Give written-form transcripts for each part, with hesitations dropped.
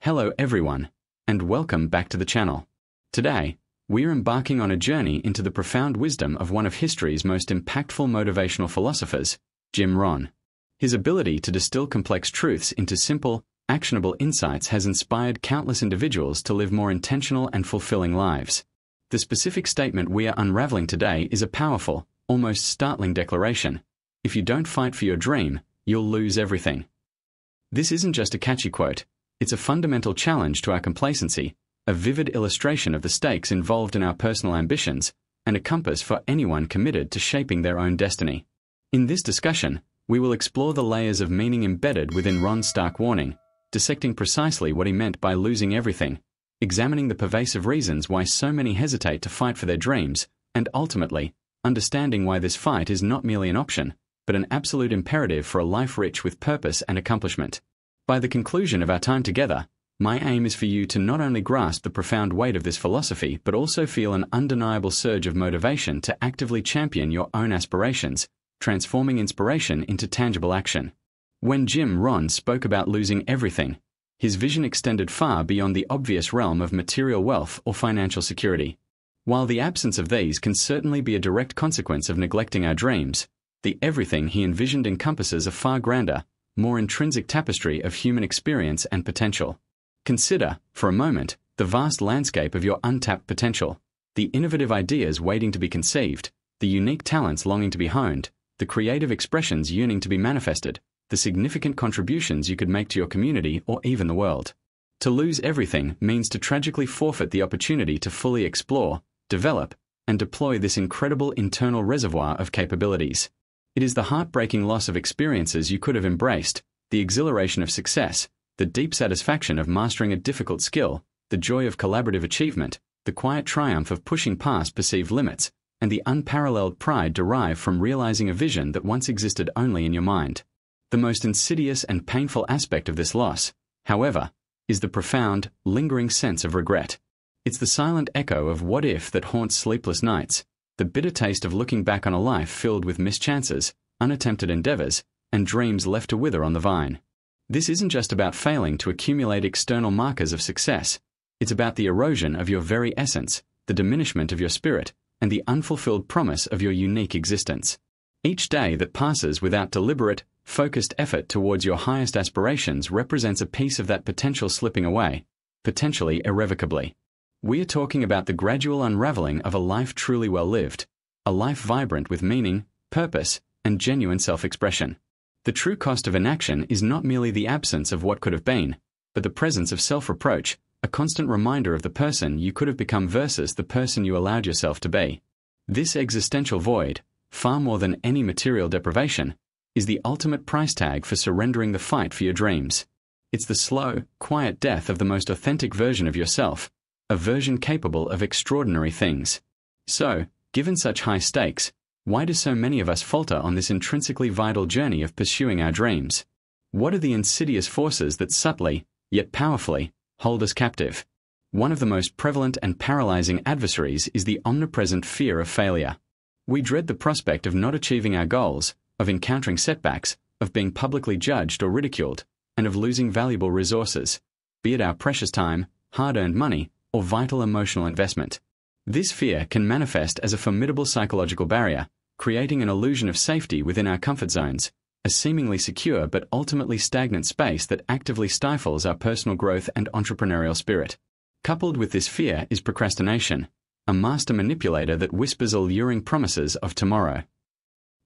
Hello everyone, and welcome back to the channel. Today, we are embarking on a journey into the profound wisdom of one of history's most impactful motivational philosophers, Jim Rohn. His ability to distill complex truths into simple, actionable insights has inspired countless individuals to live more intentional and fulfilling lives. The specific statement we are unraveling today is a powerful, almost startling declaration. If you don't fight for your dream, you'll lose everything. This isn't just a catchy quote. It's a fundamental challenge to our complacency, a vivid illustration of the stakes involved in our personal ambitions, and a compass for anyone committed to shaping their own destiny. In this discussion, we will explore the layers of meaning embedded within Ron's stark warning, dissecting precisely what he meant by losing everything, examining the pervasive reasons why so many hesitate to fight for their dreams, and ultimately, understanding why this fight is not merely an option, but an absolute imperative for a life rich with purpose and accomplishment. By the conclusion of our time together, my aim is for you to not only grasp the profound weight of this philosophy but also feel an undeniable surge of motivation to actively champion your own aspirations, transforming inspiration into tangible action. When Jim Rohn spoke about losing everything, his vision extended far beyond the obvious realm of material wealth or financial security. While the absence of these can certainly be a direct consequence of neglecting our dreams, the everything he envisioned encompasses a far grander, more intrinsic tapestry of human experience and potential. Consider, for a moment, the vast landscape of your untapped potential, the innovative ideas waiting to be conceived, the unique talents longing to be honed, the creative expressions yearning to be manifested, the significant contributions you could make to your community or even the world. To lose everything means to tragically forfeit the opportunity to fully explore, develop, and deploy this incredible internal reservoir of capabilities. It is the heartbreaking loss of experiences you could have embraced, the exhilaration of success, the deep satisfaction of mastering a difficult skill, the joy of collaborative achievement, the quiet triumph of pushing past perceived limits, and the unparalleled pride derived from realizing a vision that once existed only in your mind. The most insidious and painful aspect of this loss, however, is the profound, lingering sense of regret. It's the silent echo of what if that haunts sleepless nights, the bitter taste of looking back on a life filled with mischances, unattempted endeavors, and dreams left to wither on the vine. This isn't just about failing to accumulate external markers of success. It's about the erosion of your very essence, the diminishment of your spirit, and the unfulfilled promise of your unique existence. Each day that passes without deliberate, focused effort towards your highest aspirations represents a piece of that potential slipping away, potentially irrevocably. We are talking about the gradual unraveling of a life truly well lived, a life vibrant with meaning, purpose, and genuine self-expression. The true cost of inaction is not merely the absence of what could have been, but the presence of self-reproach, a constant reminder of the person you could have become versus the person you allowed yourself to be. This existential void, far more than any material deprivation, is the ultimate price tag for surrendering the fight for your dreams. It's the slow, quiet death of the most authentic version of yourself, a version capable of extraordinary things. So, given such high stakes, why do so many of us falter on this intrinsically vital journey of pursuing our dreams? What are the insidious forces that subtly, yet powerfully, hold us captive? One of the most prevalent and paralyzing adversaries is the omnipresent fear of failure. We dread the prospect of not achieving our goals, of encountering setbacks, of being publicly judged or ridiculed, and of losing valuable resources, be it our precious time, hard-earned money, or vital emotional investment. This fear can manifest as a formidable psychological barrier, creating an illusion of safety within our comfort zones, a seemingly secure but ultimately stagnant space that actively stifles our personal growth and entrepreneurial spirit. Coupled with this fear is procrastination, a master manipulator that whispers alluring promises of tomorrow.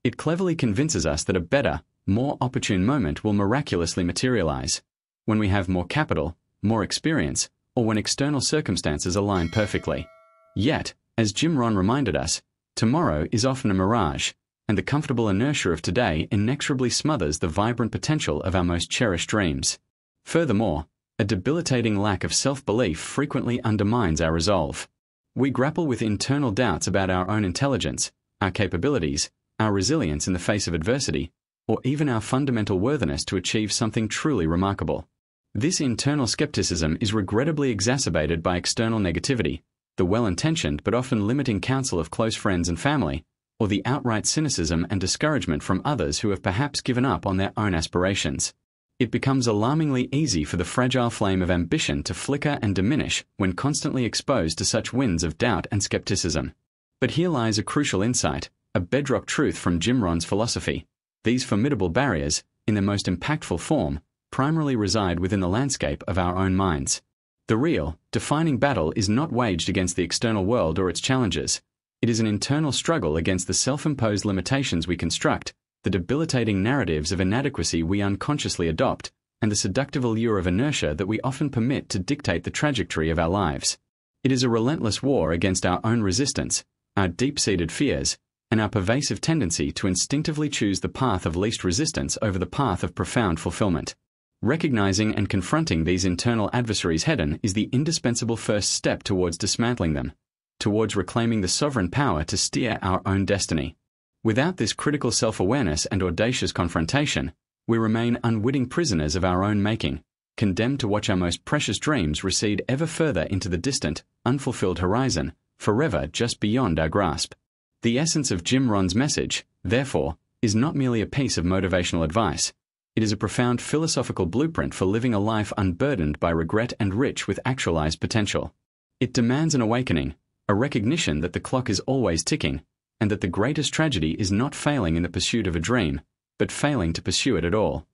It cleverly convinces us that a better, more opportune moment will miraculously materialize when we have more capital, more experience, or when external circumstances align perfectly. Yet, as Jim Rohn reminded us, tomorrow is often a mirage, and the comfortable inertia of today inexorably smothers the vibrant potential of our most cherished dreams. Furthermore, a debilitating lack of self-belief frequently undermines our resolve. We grapple with internal doubts about our own intelligence, our capabilities, our resilience in the face of adversity, or even our fundamental worthiness to achieve something truly remarkable. This internal skepticism is regrettably exacerbated by external negativity, the well-intentioned but often limiting counsel of close friends and family, or the outright cynicism and discouragement from others who have perhaps given up on their own aspirations. It becomes alarmingly easy for the fragile flame of ambition to flicker and diminish when constantly exposed to such winds of doubt and skepticism. But here lies a crucial insight, a bedrock truth from Jim Rohn's philosophy. These formidable barriers, in their most impactful form, primarily reside within the landscape of our own minds. The real, defining battle is not waged against the external world or its challenges. It is an internal struggle against the self-imposed limitations we construct, the debilitating narratives of inadequacy we unconsciously adopt, and the seductive allure of inertia that we often permit to dictate the trajectory of our lives. It is a relentless war against our own resistance, our deep-seated fears, and our pervasive tendency to instinctively choose the path of least resistance over the path of profound fulfillment. Recognizing and confronting these internal adversaries head-on is the indispensable first step towards dismantling them, towards reclaiming the sovereign power to steer our own destiny. Without this critical self-awareness and audacious confrontation, we remain unwitting prisoners of our own making, condemned to watch our most precious dreams recede ever further into the distant, unfulfilled horizon, forever just beyond our grasp. The essence of Jim Rohn's message, therefore, is not merely a piece of motivational advice. It is a profound philosophical blueprint for living a life unburdened by regret and rich with actualized potential. It demands an awakening, a recognition that the clock is always ticking, and that the greatest tragedy is not failing in the pursuit of a dream, but failing to pursue it at all.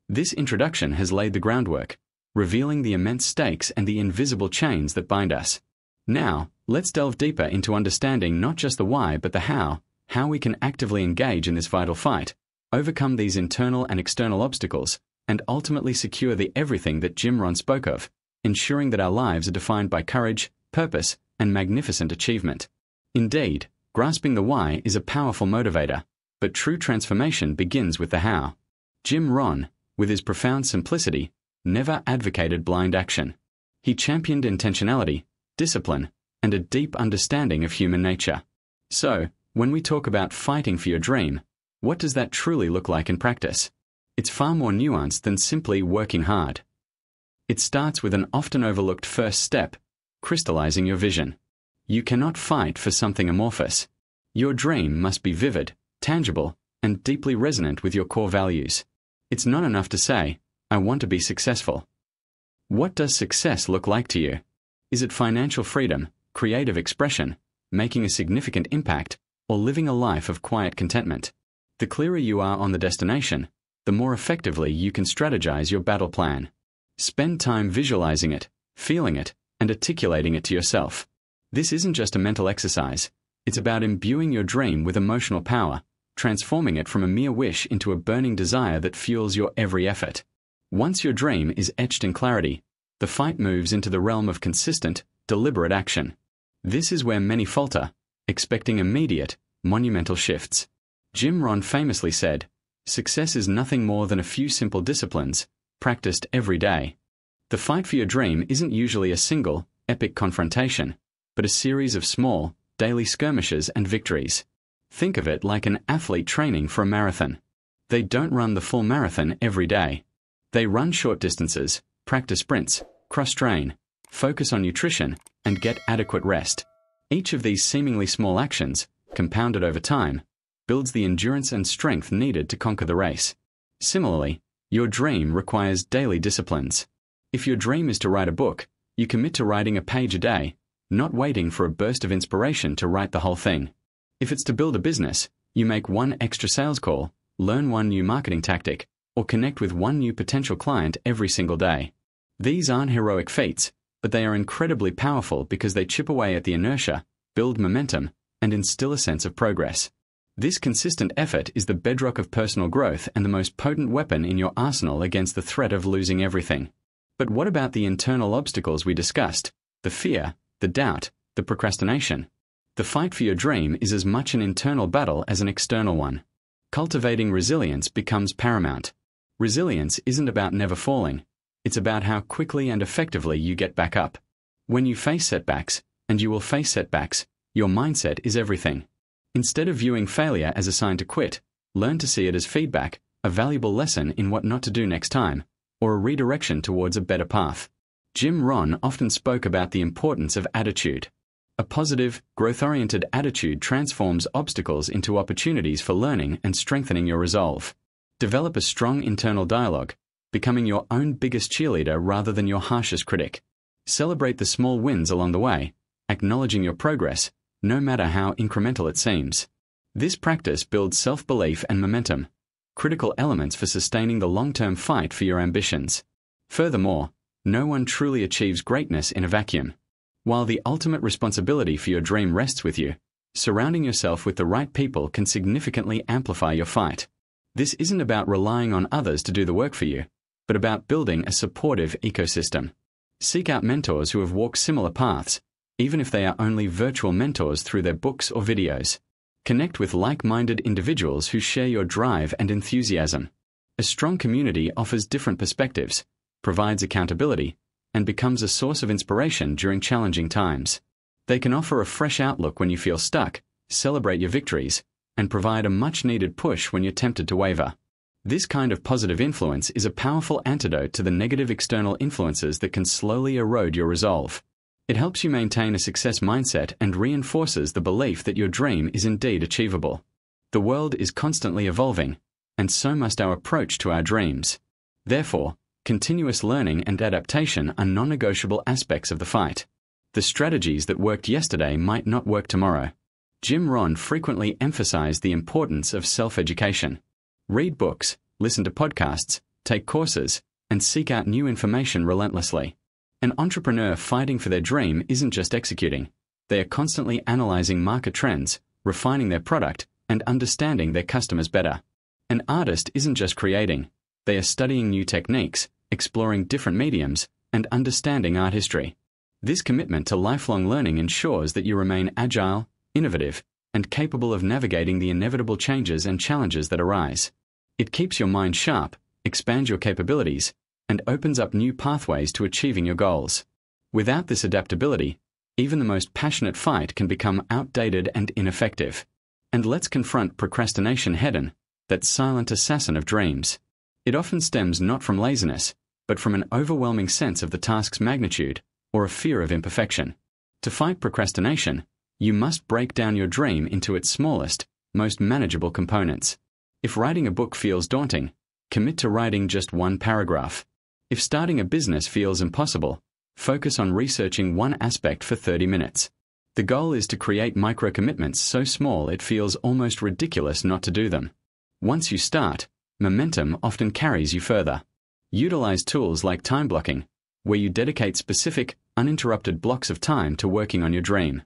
This introduction has laid the groundwork, revealing the immense stakes and the invisible chains that bind us. Now, let's delve deeper into understanding not just the why but the how we can actively engage in this vital fight, overcome these internal and external obstacles, and ultimately secure the everything that Jim Rohn spoke of, ensuring that our lives are defined by courage, purpose, and magnificent achievement. Indeed, grasping the why is a powerful motivator, but true transformation begins with the how. Jim Rohn, with his profound simplicity, never advocated blind action. He championed intentionality, discipline, and a deep understanding of human nature. So, when we talk about fighting for your dream, what does that truly look like in practice? It's far more nuanced than simply working hard. It starts with an often overlooked first step, crystallizing your vision. You cannot fight for something amorphous. Your dream must be vivid, tangible, and deeply resonant with your core values. It's not enough to say, I want to be successful. What does success look like to you? Is it financial freedom, creative expression, making a significant impact, or living a life of quiet contentment? The clearer you are on the destination, the more effectively you can strategize your battle plan. Spend time visualizing it, feeling it, and articulating it to yourself. This isn't just a mental exercise. It's about imbuing your dream with emotional power, transforming it from a mere wish into a burning desire that fuels your every effort. Once your dream is etched in clarity, the fight moves into the realm of consistent, deliberate action. This is where many falter, expecting immediate, monumental shifts. Jim Rohn famously said, "Success is nothing more than a few simple disciplines, practiced every day." The fight for your dream isn't usually a single, epic confrontation, but a series of small, daily skirmishes and victories. Think of it like an athlete training for a marathon. They don't run the full marathon every day. They run short distances, practice sprints, cross-train, focus on nutrition, and get adequate rest. Each of these seemingly small actions, compounded over time, builds the endurance and strength needed to conquer the race. Similarly, your dream requires daily disciplines. If your dream is to write a book, you commit to writing a page a day, not waiting for a burst of inspiration to write the whole thing. If it's to build a business, you make one extra sales call, learn one new marketing tactic, or connect with one new potential client every single day. These aren't heroic feats, but they are incredibly powerful because they chip away at the inertia, build momentum, and instill a sense of progress. This consistent effort is the bedrock of personal growth and the most potent weapon in your arsenal against the threat of losing everything. But what about the internal obstacles we discussed? The fear, the doubt, the procrastination. The fight for your dream is as much an internal battle as an external one. Cultivating resilience becomes paramount. Resilience isn't about never falling. It's about how quickly and effectively you get back up. When you face setbacks, and you will face setbacks, your mindset is everything. Instead of viewing failure as a sign to quit, learn to see it as feedback, a valuable lesson in what not to do next time, or a redirection towards a better path. Jim Rohn often spoke about the importance of attitude. A positive, growth-oriented attitude transforms obstacles into opportunities for learning and strengthening your resolve. Develop a strong internal dialogue, becoming your own biggest cheerleader rather than your harshest critic. Celebrate the small wins along the way, acknowledging your progress, no matter how incremental it seems. This practice builds self-belief and momentum, critical elements for sustaining the long-term fight for your ambitions. Furthermore, no one truly achieves greatness in a vacuum. While the ultimate responsibility for your dream rests with you, surrounding yourself with the right people can significantly amplify your fight. This isn't about relying on others to do the work for you, but about building a supportive ecosystem. Seek out mentors who have walked similar paths, even if they are only virtual mentors through their books or videos. Connect with like-minded individuals who share your drive and enthusiasm. A strong community offers different perspectives, provides accountability, and becomes a source of inspiration during challenging times. They can offer a fresh outlook when you feel stuck, celebrate your victories, and provide a much-needed push when you're tempted to waver. This kind of positive influence is a powerful antidote to the negative external influences that can slowly erode your resolve. It helps you maintain a success mindset and reinforces the belief that your dream is indeed achievable. The world is constantly evolving, and so must our approach to our dreams. Therefore, continuous learning and adaptation are non-negotiable aspects of the fight. The strategies that worked yesterday might not work tomorrow. Jim Rohn frequently emphasized the importance of self-education. Read books, listen to podcasts, take courses, and seek out new information relentlessly. An entrepreneur fighting for their dream isn't just executing. They are constantly analyzing market trends, refining their product, and understanding their customers better. An artist isn't just creating. They are studying new techniques, exploring different mediums, and understanding art history. This commitment to lifelong learning ensures that you remain agile, innovative, and capable of navigating the inevitable changes and challenges that arise. It keeps your mind sharp, expands your capabilities, and opens up new pathways to achieving your goals. Without this adaptability, even the most passionate fight can become outdated and ineffective. And let's confront procrastination head-on, that silent assassin of dreams. It often stems not from laziness, but from an overwhelming sense of the task's magnitude, or a fear of imperfection. To fight procrastination, you must break down your dream into its smallest, most manageable components. If writing a book feels daunting, commit to writing just one paragraph. If starting a business feels impossible, focus on researching one aspect for 30 minutes. The goal is to create micro-commitments so small it feels almost ridiculous not to do them. Once you start, momentum often carries you further. Utilize tools like time blocking, where you dedicate specific, uninterrupted blocks of time to working on your dream.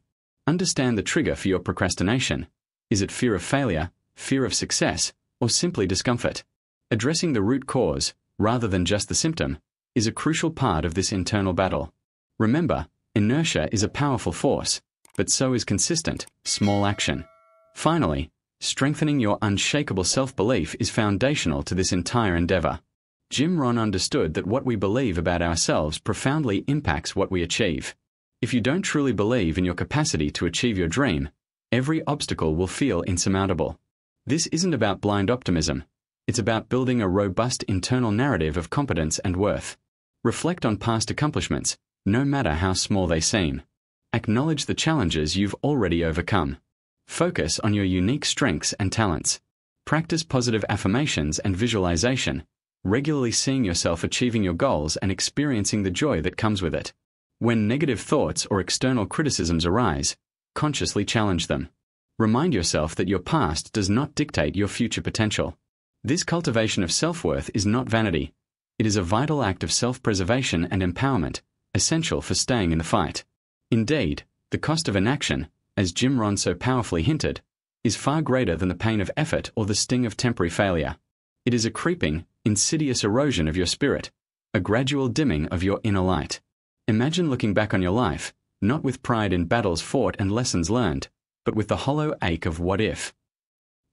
Understand the trigger for your procrastination. Is it fear of failure, fear of success, or simply discomfort? Addressing the root cause, rather than just the symptom, is a crucial part of this internal battle. Remember, inertia is a powerful force, but so is consistent, small action. Finally, strengthening your unshakable self-belief is foundational to this entire endeavor. Jim Rohn understood that what we believe about ourselves profoundly impacts what we achieve. If you don't truly believe in your capacity to achieve your dream, every obstacle will feel insurmountable. This isn't about blind optimism. It's about building a robust internal narrative of competence and worth. Reflect on past accomplishments, no matter how small they seem. Acknowledge the challenges you've already overcome. Focus on your unique strengths and talents. Practice positive affirmations and visualization, regularly seeing yourself achieving your goals and experiencing the joy that comes with it. When negative thoughts or external criticisms arise, consciously challenge them. Remind yourself that your past does not dictate your future potential. This cultivation of self-worth is not vanity. It is a vital act of self-preservation and empowerment, essential for staying in the fight. Indeed, the cost of inaction, as Jim Rohn so powerfully hinted, is far greater than the pain of effort or the sting of temporary failure. It is a creeping, insidious erosion of your spirit, a gradual dimming of your inner light. Imagine looking back on your life, not with pride in battles fought and lessons learned, but with the hollow ache of what if.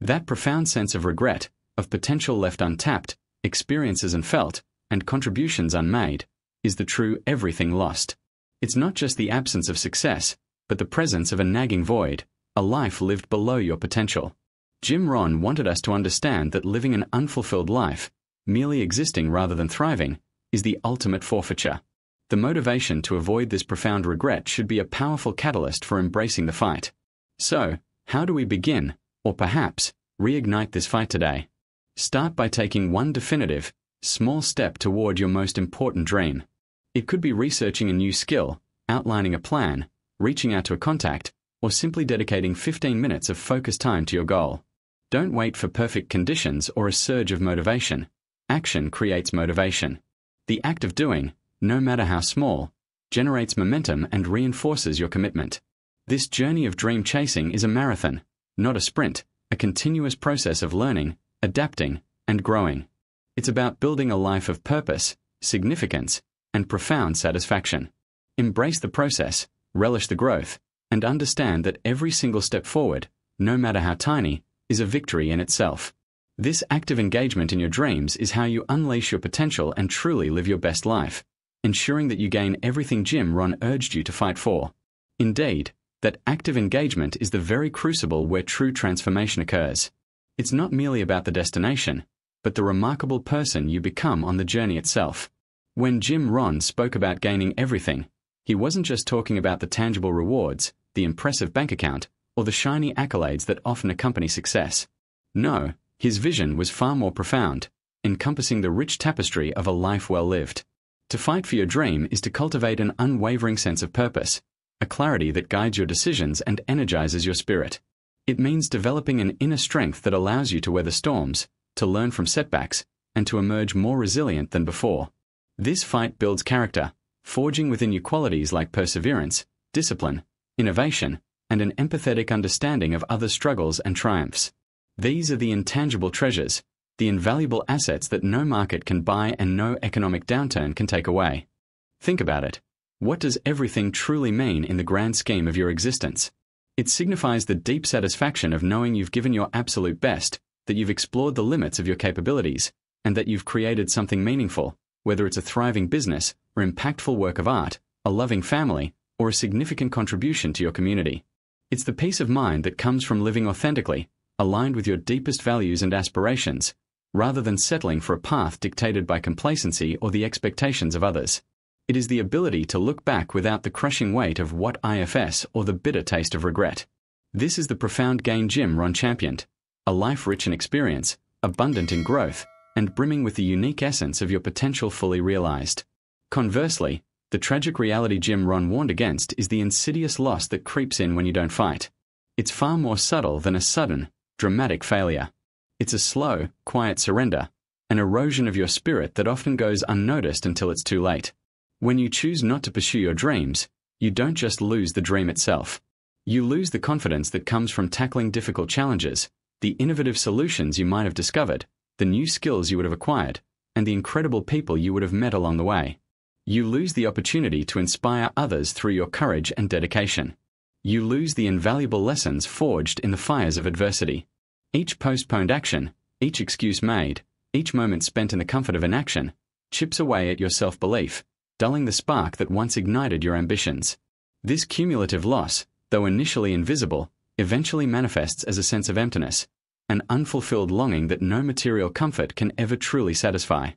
That profound sense of regret, of potential left untapped, experiences unfelt, and contributions unmade, is the true everything lost. It's not just the absence of success, but the presence of a nagging void, a life lived below your potential. Jim Rohn wanted us to understand that living an unfulfilled life, merely existing rather than thriving, is the ultimate forfeiture. The motivation to avoid this profound regret should be a powerful catalyst for embracing the fight. So, how do we begin, or perhaps, reignite this fight today? Start by taking one definitive, small step toward your most important dream. It could be researching a new skill, outlining a plan, reaching out to a contact, or simply dedicating 15 minutes of focused time to your goal. Don't wait for perfect conditions or a surge of motivation. Action creates motivation. The act of doing, no matter how small, generates momentum and reinforces your commitment. This journey of dream chasing is a marathon, not a sprint, a continuous process of learning, adapting, and growing. It's about building a life of purpose, significance, and profound satisfaction. Embrace the process, relish the growth, and understand that every single step forward, no matter how tiny, is a victory in itself. This active engagement in your dreams is how you unleash your potential and truly live your best life, ensuring that you gain everything Jim Rohn urged you to fight for. Indeed, that active engagement is the very crucible where true transformation occurs. It's not merely about the destination, but the remarkable person you become on the journey itself. When Jim Rohn spoke about gaining everything, he wasn't just talking about the tangible rewards, the impressive bank account, or the shiny accolades that often accompany success. No, his vision was far more profound, encompassing the rich tapestry of a life well lived. To fight for your dream is to cultivate an unwavering sense of purpose, a clarity that guides your decisions and energizes your spirit. It means developing an inner strength that allows you to weather storms, to learn from setbacks, and to emerge more resilient than before. This fight builds character, forging within you qualities like perseverance, discipline, innovation, and an empathetic understanding of others' struggles and triumphs. These are the intangible treasures, the invaluable assets that no market can buy and no economic downturn can take away. Think about it. What does everything truly mean in the grand scheme of your existence? It signifies the deep satisfaction of knowing you've given your absolute best, that you've explored the limits of your capabilities, and that you've created something meaningful, whether it's a thriving business or impactful work of art, a loving family, or a significant contribution to your community. It's the peace of mind that comes from living authentically, aligned with your deepest values and aspirations, rather than settling for a path dictated by complacency or the expectations of others. It is the ability to look back without the crushing weight of what ifs or the bitter taste of regret. This is the profound gain Jim Rohn championed, a life rich in experience, abundant in growth, and brimming with the unique essence of your potential fully realized. Conversely, the tragic reality Jim Rohn warned against is the insidious loss that creeps in when you don't fight. It's far more subtle than a sudden, dramatic failure. It's a slow, quiet surrender, an erosion of your spirit that often goes unnoticed until it's too late. When you choose not to pursue your dreams, you don't just lose the dream itself. You lose the confidence that comes from tackling difficult challenges, the innovative solutions you might have discovered, the new skills you would have acquired, and the incredible people you would have met along the way. You lose the opportunity to inspire others through your courage and dedication. You lose the invaluable lessons forged in the fires of adversity. Each postponed action, each excuse made, each moment spent in the comfort of inaction, chips away at your self-belief, dulling the spark that once ignited your ambitions. This cumulative loss, though initially invisible, eventually manifests as a sense of emptiness, an unfulfilled longing that no material comfort can ever truly satisfy.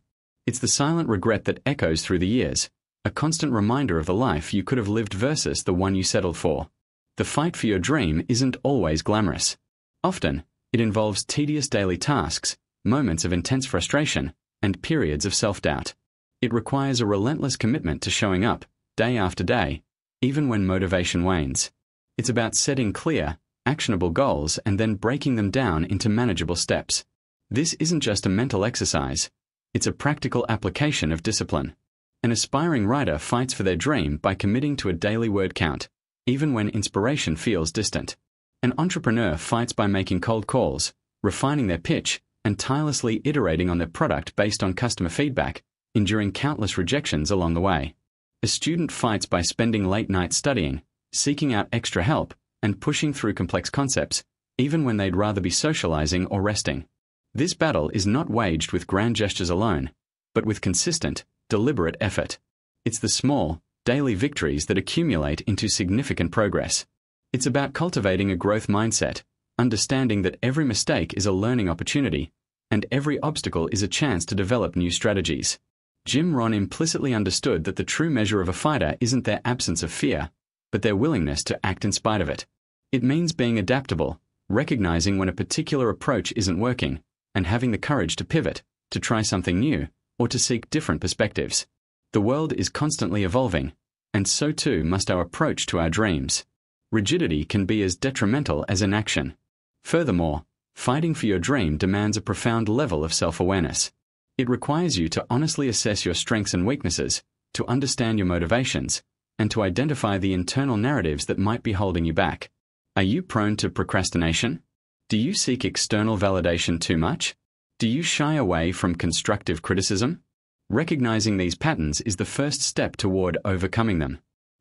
It's the silent regret that echoes through the years, a constant reminder of the life you could have lived versus the one you settled for. The fight for your dream isn't always glamorous. Often, it involves tedious daily tasks, moments of intense frustration, and periods of self-doubt. It requires a relentless commitment to showing up, day after day, even when motivation wanes. It's about setting clear, actionable goals and then breaking them down into manageable steps. This isn't just a mental exercise. It's a practical application of discipline. An aspiring writer fights for their dream by committing to a daily word count, even when inspiration feels distant. An entrepreneur fights by making cold calls, refining their pitch, and tirelessly iterating on their product based on customer feedback, enduring countless rejections along the way. A student fights by spending late nights studying, seeking out extra help, and pushing through complex concepts, even when they'd rather be socializing or resting. This battle is not waged with grand gestures alone, but with consistent, deliberate effort. It's the small, daily victories that accumulate into significant progress. It's about cultivating a growth mindset, understanding that every mistake is a learning opportunity, and every obstacle is a chance to develop new strategies. Jim Rohn implicitly understood that the true measure of a fighter isn't their absence of fear, but their willingness to act in spite of it. It means being adaptable, recognizing when a particular approach isn't working, and having the courage to pivot, to try something new, or to seek different perspectives. The world is constantly evolving, and so too must our approach to our dreams. Rigidity can be as detrimental as inaction. Furthermore, fighting for your dream demands a profound level of self-awareness. It requires you to honestly assess your strengths and weaknesses, to understand your motivations, and to identify the internal narratives that might be holding you back. Are you prone to procrastination? Do you seek external validation too much? Do you shy away from constructive criticism? Recognizing these patterns is the first step toward overcoming them.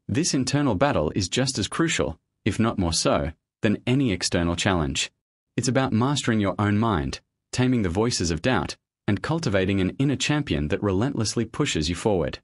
This internal battle is just as crucial, if not more so, than any external challenge. It's about mastering your own mind, taming the voices of doubt, and cultivating an inner champion that relentlessly pushes you forward.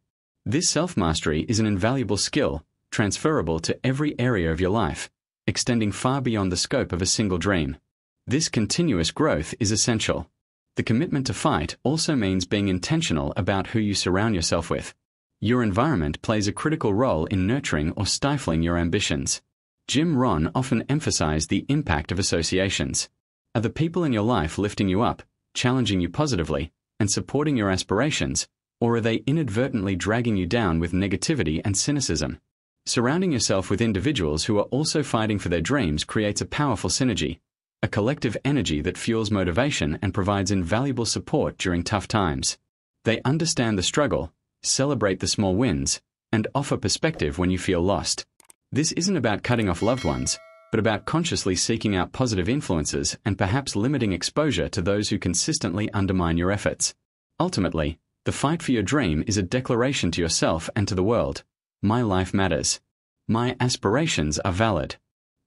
This self-mastery is an invaluable skill, transferable to every area of your life, extending far beyond the scope of a single dream. This continuous growth is essential. The commitment to fight also means being intentional about who you surround yourself with. Your environment plays a critical role in nurturing or stifling your ambitions. Jim Rohn often emphasized the impact of associations. Are the people in your life lifting you up, challenging you positively, and supporting your aspirations, or are they inadvertently dragging you down with negativity and cynicism? Surrounding yourself with individuals who are also fighting for their dreams creates a powerful synergy, a collective energy that fuels motivation and provides invaluable support during tough times. They understand the struggle, celebrate the small wins, and offer perspective when you feel lost. This isn't about cutting off loved ones, but about consciously seeking out positive influences and perhaps limiting exposure to those who consistently undermine your efforts. Ultimately, the fight for your dream is a declaration to yourself and to the world. My life matters. My aspirations are valid.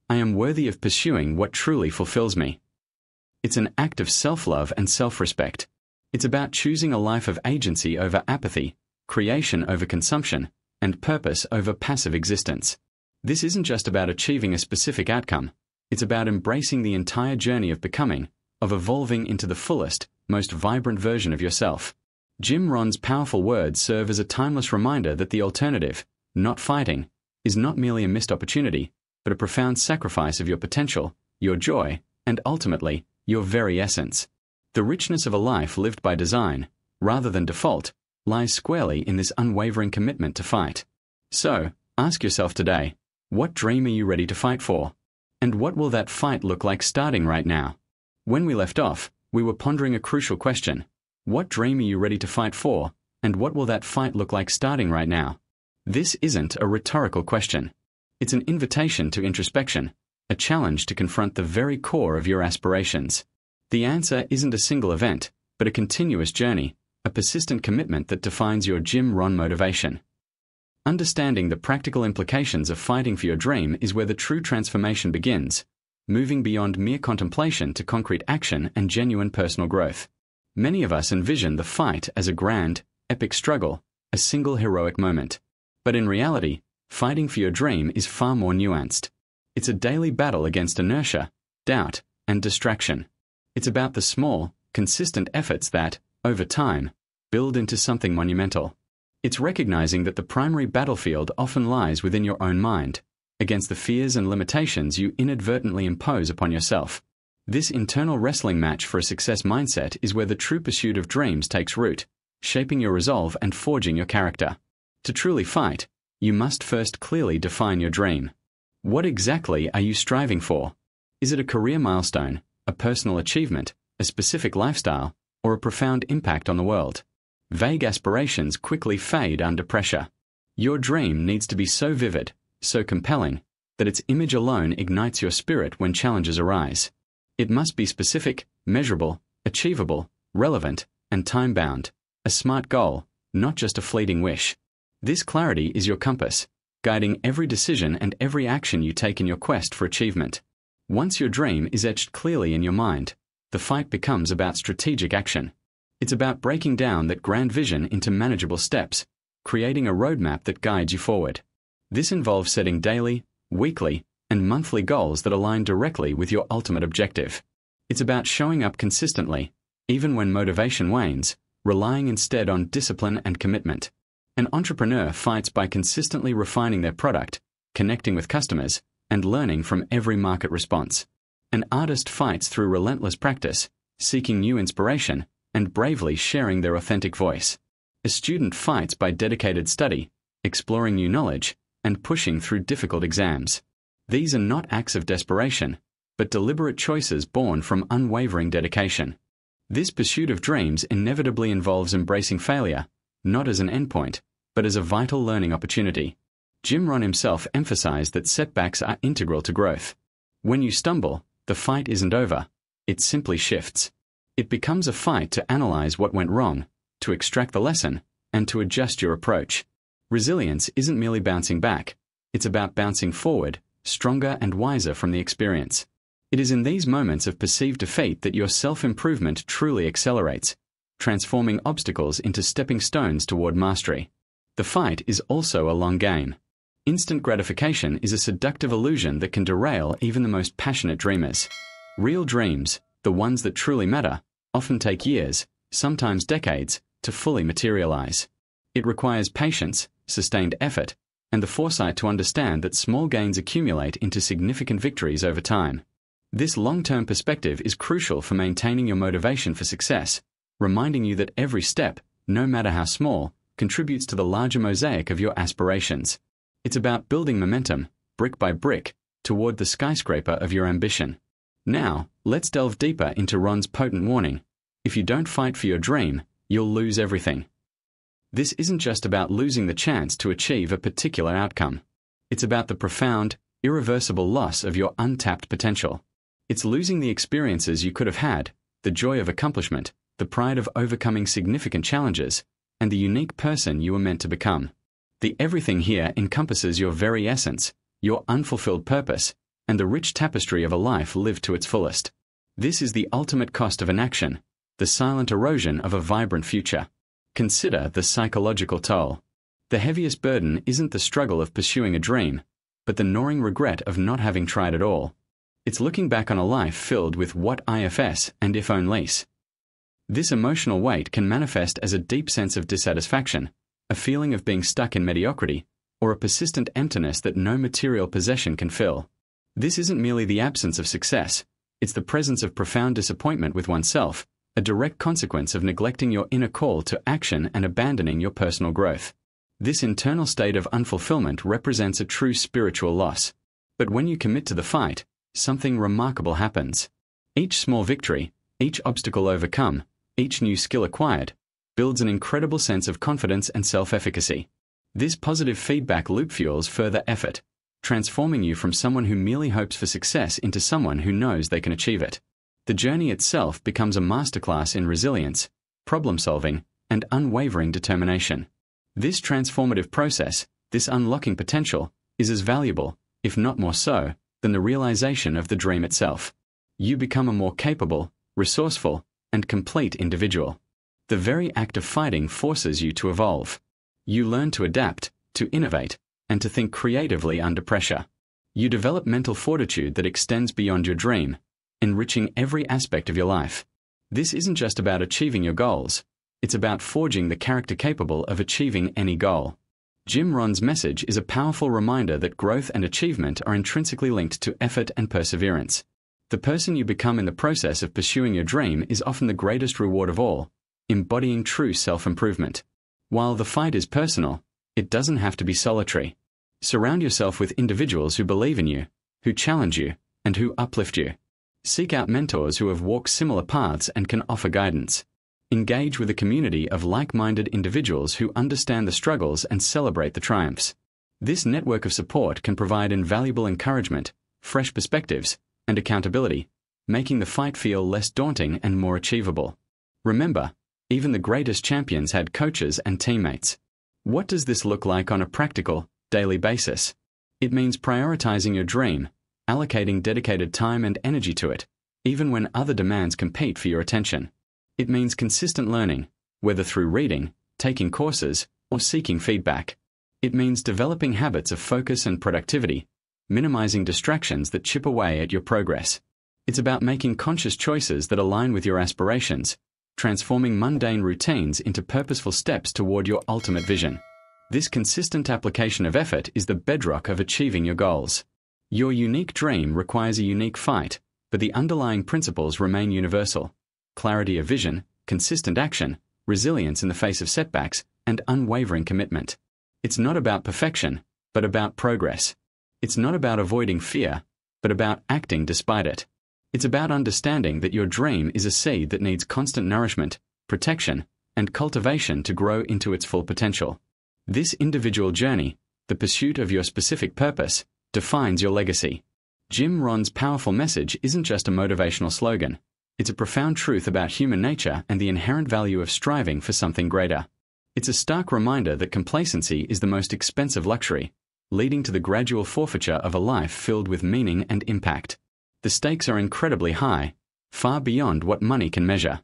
I am worthy of pursuing what truly fulfills me. It's an act of self-love and self-respect. It's about choosing a life of agency over apathy, creation over consumption, and purpose over passive existence. This isn't just about achieving a specific outcome. It's about embracing the entire journey of becoming, of evolving into the fullest, most vibrant version of yourself. Jim Rohn's powerful words serve as a timeless reminder that the alternative, not fighting, is not merely a missed opportunity, but a profound sacrifice of your potential, your joy, and ultimately, your very essence. The richness of a life lived by design, rather than default, lies squarely in this unwavering commitment to fight. So, ask yourself today, what dream are you ready to fight for? And what will that fight look like starting right now? When we left off, we were pondering a crucial question. What dream are you ready to fight for, and what will that fight look like starting right now? This isn't a rhetorical question. It's an invitation to introspection, a challenge to confront the very core of your aspirations. The answer isn't a single event, but a continuous journey, a persistent commitment that defines your Jim Rohn motivation. Understanding the practical implications of fighting for your dream is where the true transformation begins, moving beyond mere contemplation to concrete action and genuine personal growth. Many of us envision the fight as a grand, epic struggle, a single heroic moment. But in reality, fighting for your dream is far more nuanced. It's a daily battle against inertia, doubt, and distraction. It's about the small, consistent efforts that, over time, build into something monumental. It's recognizing that the primary battlefield often lies within your own mind, against the fears and limitations you inadvertently impose upon yourself. This internal wrestling match for a success mindset is where the true pursuit of dreams takes root, shaping your resolve and forging your character. To truly fight, you must first clearly define your dream. What exactly are you striving for? Is it a career milestone, a personal achievement, a specific lifestyle, or a profound impact on the world? Vague aspirations quickly fade under pressure. Your dream needs to be so vivid, so compelling, that its image alone ignites your spirit when challenges arise. It must be specific, measurable, achievable, relevant, and time-bound, a smart goal, not just a fleeting wish. This clarity is your compass, guiding every decision and every action you take in your quest for achievement. Once your dream is etched clearly in your mind, the fight becomes about strategic action. It's about breaking down that grand vision into manageable steps, creating a roadmap that guides you forward. This involves setting daily, weekly, and monthly goals that align directly with your ultimate objective. It's about showing up consistently, even when motivation wanes, relying instead on discipline and commitment. An entrepreneur fights by consistently refining their product, connecting with customers, and learning from every market response. An artist fights through relentless practice, seeking new inspiration, and bravely sharing their authentic voice. A student fights by dedicated study, exploring new knowledge, and pushing through difficult exams. These are not acts of desperation, but deliberate choices born from unwavering dedication. This pursuit of dreams inevitably involves embracing failure, not as an endpoint, but as a vital learning opportunity. Jim Rohn himself emphasized that setbacks are integral to growth. When you stumble, the fight isn't over, it simply shifts. It becomes a fight to analyze what went wrong, to extract the lesson, and to adjust your approach. Resilience isn't merely bouncing back, it's about bouncing forward, stronger and wiser from the experience. It is in these moments of perceived defeat that your self-improvement truly accelerates, transforming obstacles into stepping stones toward mastery. The fight is also a long game. Instant gratification is a seductive illusion that can derail even the most passionate dreamers. Real dreams, the ones that truly matter, often take years, sometimes decades, to fully materialize. It requires patience, sustained effort, and the foresight to understand that small gains accumulate into significant victories over time. This long-term perspective is crucial for maintaining your motivation for success, reminding you that every step, no matter how small, contributes to the larger mosaic of your aspirations. It's about building momentum, brick by brick, toward the skyscraper of your ambition. Now, let's delve deeper into Rohn's potent warning. If you don't fight for your dream, you'll lose everything. This isn't just about losing the chance to achieve a particular outcome. It's about the profound, irreversible loss of your untapped potential. It's losing the experiences you could have had, the joy of accomplishment, the pride of overcoming significant challenges, and the unique person you were meant to become. The everything here encompasses your very essence, your unfulfilled purpose, and the rich tapestry of a life lived to its fullest. This is the ultimate cost of inaction, the silent erosion of a vibrant future. Consider the psychological toll. The heaviest burden isn't the struggle of pursuing a dream, but the gnawing regret of not having tried at all. It's looking back on a life filled with what ifs and if onlys. This emotional weight can manifest as a deep sense of dissatisfaction, a feeling of being stuck in mediocrity, or a persistent emptiness that no material possession can fill. This isn't merely the absence of success, it's the presence of profound disappointment with oneself, a direct consequence of neglecting your inner call to action and abandoning your personal growth. This internal state of unfulfillment represents a true spiritual loss. But when you commit to the fight, something remarkable happens. Each small victory, each obstacle overcome, each new skill acquired, builds an incredible sense of confidence and self-efficacy. This positive feedback loop fuels further effort, transforming you from someone who merely hopes for success into someone who knows they can achieve it. The journey itself becomes a masterclass in resilience, problem-solving, and unwavering determination. This transformative process, this unlocking potential, is as valuable, if not more so, than the realization of the dream itself. You become a more capable, resourceful, and complete individual. The very act of fighting forces you to evolve. You learn to adapt, to innovate, and to think creatively under pressure. You develop mental fortitude that extends beyond your dream, enriching every aspect of your life. This isn't just about achieving your goals, it's about forging the character capable of achieving any goal. Jim Rohn's message is a powerful reminder that growth and achievement are intrinsically linked to effort and perseverance. The person you become in the process of pursuing your dream is often the greatest reward of all, embodying true self-improvement. While the fight is personal, it doesn't have to be solitary. Surround yourself with individuals who believe in you, who challenge you, and who uplift you. Seek out mentors who have walked similar paths and can offer guidance. Engage with a community of like-minded individuals who understand the struggles and celebrate the triumphs. This network of support can provide invaluable encouragement, fresh perspectives, and accountability, making the fight feel less daunting and more achievable. Remember, even the greatest champions had coaches and teammates. What does this look like on a practical, daily basis? It means prioritizing your dream, allocating dedicated time and energy to it, even when other demands compete for your attention. It means consistent learning, whether through reading, taking courses, or seeking feedback. It means developing habits of focus and productivity, minimizing distractions that chip away at your progress. It's about making conscious choices that align with your aspirations, transforming mundane routines into purposeful steps toward your ultimate vision. This consistent application of effort is the bedrock of achieving your goals. Your unique dream requires a unique fight, but the underlying principles remain universal: clarity of vision, consistent action, resilience in the face of setbacks, and unwavering commitment. It's not about perfection, but about progress. It's not about avoiding fear, but about acting despite it. It's about understanding that your dream is a seed that needs constant nourishment, protection, and cultivation to grow into its full potential. This individual journey, the pursuit of your specific purpose, defines your legacy. Jim Rohn's powerful message isn't just a motivational slogan. It's a profound truth about human nature and the inherent value of striving for something greater. It's a stark reminder that complacency is the most expensive luxury, leading to the gradual forfeiture of a life filled with meaning and impact. The stakes are incredibly high, far beyond what money can measure.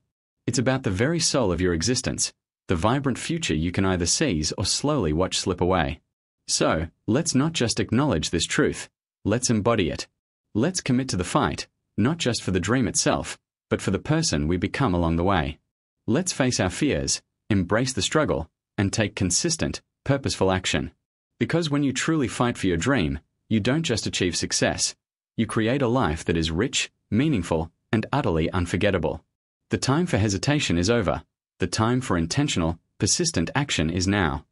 It's about the very soul of your existence, the vibrant future you can either seize or slowly watch slip away. So, let's not just acknowledge this truth, let's embody it. Let's commit to the fight, not just for the dream itself, but for the person we become along the way. Let's face our fears, embrace the struggle, and take consistent, purposeful action. Because when you truly fight for your dream, you don't just achieve success. You create a life that is rich, meaningful, and utterly unforgettable. The time for hesitation is over. The time for intentional, persistent action is now.